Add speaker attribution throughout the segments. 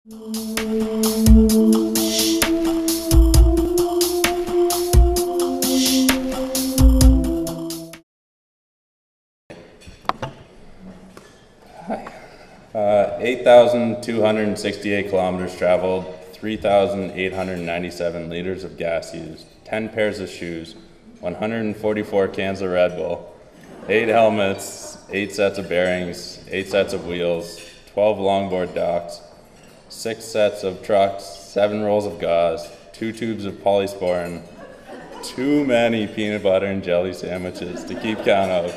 Speaker 1: Hi. 8,268 kilometers traveled, 3,897 liters of gas used, 10 pairs of shoes, 144 cans of Red Bull, 8 helmets, 8 sets of bearings, 8 sets of wheels, 12 longboard docks, 6 sets of trucks, 7 rolls of gauze, 2 tubes of polysporin, too many peanut butter and jelly sandwiches to keep count of,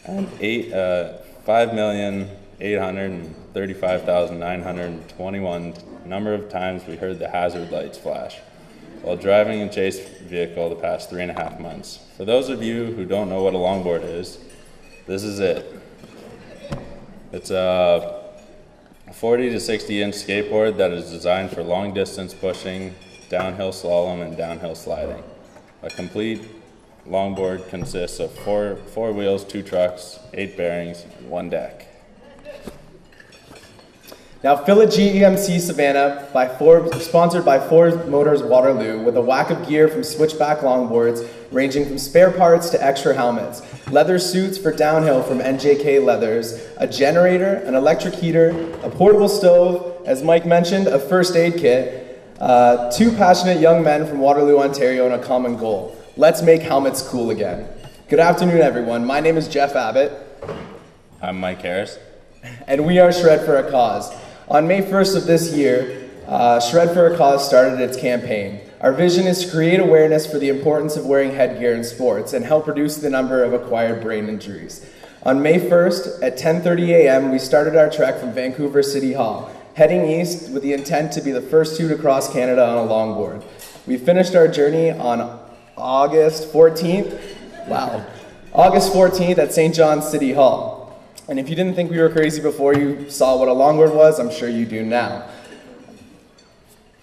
Speaker 1: and 5,835,921 number of times we heard the hazard lights flash while driving a chase vehicle the past 3.5 months. For those of you who don't know what a longboard is, this is it. It's a 40 to 60 inch skateboard that is designed for long distance pushing, downhill slalom, and downhill sliding. A complete longboard consists of four wheels, 2 trucks, 8 bearings, and 1 deck.
Speaker 2: Now fill a GEMC Savannah sponsored by Ford Motors Waterloo with a whack of gear from Switchback longboards ranging from spare parts to extra helmets, leather suits for downhill from NJK Leathers, a generator, an electric heater, a portable stove, as Mike mentioned, a first aid kit, 2 passionate young men from Waterloo, Ontario, and a common goal. Let's make helmets cool again. Good afternoon, everyone. My name is Jeff Abbott.
Speaker 1: I'm Mike Harris.
Speaker 2: And we are Shred for a Cause. On May 1st of this year, Shred for a Cause started its campaign. Our vision is to create awareness for the importance of wearing headgear in sports and help reduce the number of acquired brain injuries. On May 1st at 10:30 a.m., we started our trek from Vancouver City Hall, heading east with the intent to be the first 2 to cross Canada on a longboard. We finished our journey on August 14th at St. John's City Hall. And if you didn't think we were crazy before you saw what a longboard was, I'm sure you do now.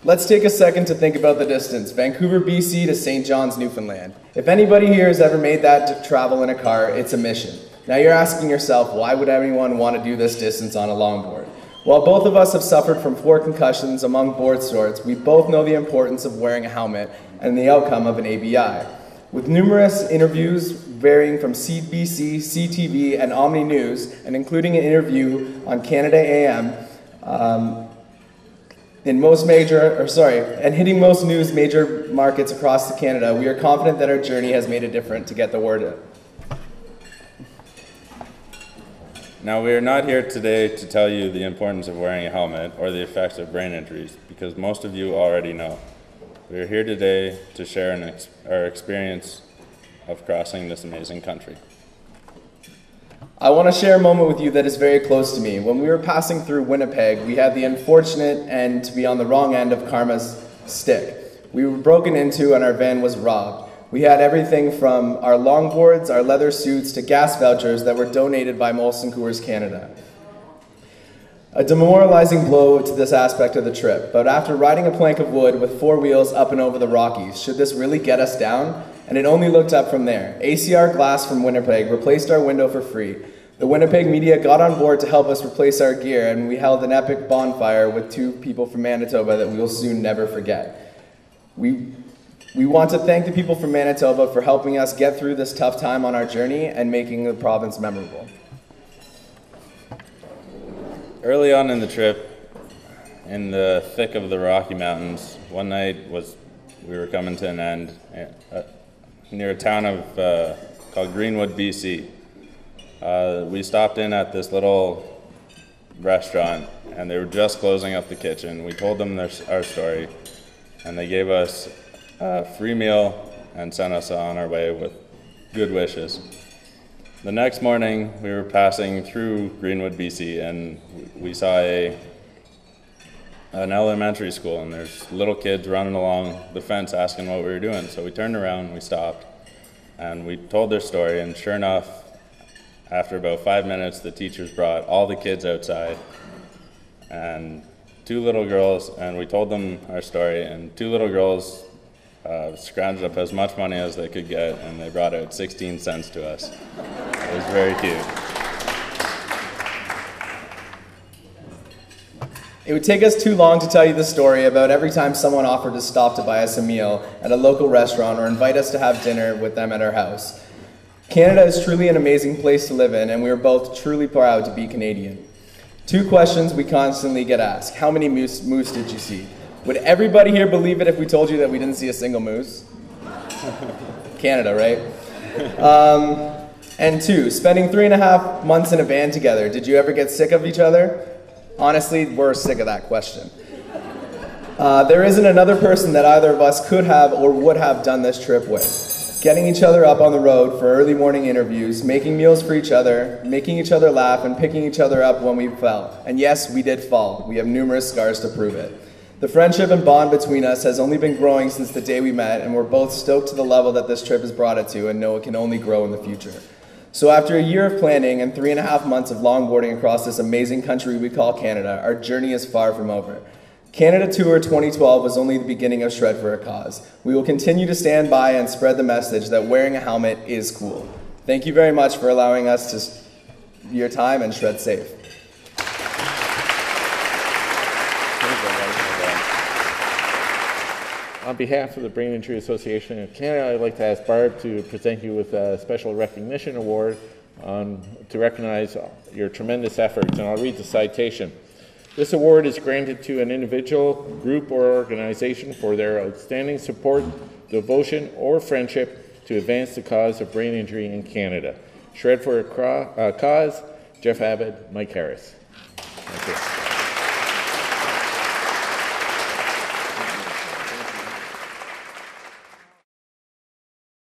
Speaker 2: Let's take a second to think about the distance, Vancouver, BC to St. John's, Newfoundland. If anybody here has ever made that to travel in a car, it's a mission. Now you're asking yourself, why would anyone want to do this distance on a longboard? While both of us have suffered from 4 concussions among board sorts, we both know the importance of wearing a helmet and the outcome of an ABI. With numerous interviews varying from CBC, CTV, and Omni News, and including an interview on Canada AM, hitting most news major markets across Canada, we are confident that our journey has made a difference to get the word out.
Speaker 1: Now, we are not here today to tell you the importance of wearing a helmet or the effects of brain injuries, because most of you already know. We are here today to share our experience of crossing this amazing country.
Speaker 2: I want to share a moment with you that is very close to me. When we were passing through Winnipeg, we had the unfortunate end to be on the wrong end of karma's stick. We were broken into and our van was robbed. We had everything from our longboards, our leather suits, to gas vouchers that were donated by Molson Coors Canada. A demoralizing blow to this aspect of the trip, but after riding a plank of wood with 4 wheels up and over the Rockies, should this really get us down? And it only looked up from there. ACR Glass from Winnipeg replaced our window for free. The Winnipeg media got on board to help us replace our gear, and we held an epic bonfire with 2 people from Manitoba that we will soon never forget. We want to thank the people from Manitoba for helping us get through this tough time on our journey and making the province memorable.
Speaker 1: Early on in the trip, in the thick of the Rocky Mountains, one night we were coming to an end near a town called Greenwood, BC. We stopped in at this little restaurant, and they were just closing up the kitchen. We told them our story, and they gave us a free meal and sent us on our way with good wishes. The next morning, we were passing through Greenwood, BC, and we saw an elementary school, and there's little kids running along the fence asking what we were doing. So we turned around, we stopped, and we told their story, and sure enough, after about 5 minutes, the teachers brought all the kids outside, and 2 little girls, and we told them our story, and 2 little girls scrounged up as much money as they could get, and they brought out 16 cents to us. It was very cute.
Speaker 2: It would take us too long to tell you the story about every time someone offered to stop to buy us a meal at a local restaurant or invite us to have dinner with them at our house. Canada is truly an amazing place to live in, and we are both truly proud to be Canadian. 2 questions we constantly get asked. How many moose did you see? Would everybody here believe it if we told you that we didn't see a single moose? Canada, right? And 2, spending 3.5 months in a van together. Did you ever get sick of each other? Honestly, we're sick of that question. There isn't another person that either of us could have or would have done this trip with. Getting each other up on the road for early morning interviews, making meals for each other, making each other laugh, and picking each other up when we fell. And yes, we did fall. We have numerous scars to prove it. The friendship and bond between us has only been growing since the day we met, and we're both stoked to the level that this trip has brought it to and know it can only grow in the future. So after a year of planning and 3.5 months of longboarding across this amazing country we call Canada, our journey is far from over. Canada Tour 2012 was only the beginning of Shred for a Cause. We will continue to stand by and spread the message that wearing a helmet is cool. Thank you very much for allowing us your time, and shred safe.
Speaker 3: On behalf of the Brain Injury Association of Canada, I'd like to ask Barb to present you with a special recognition award to recognize your tremendous efforts, and I'll read the citation. This award is granted to an individual, group, or organization for their outstanding support, devotion, or friendship to advance the cause of brain injury in Canada. Shred for a Cause, Jeff Abbott, Mike Harris.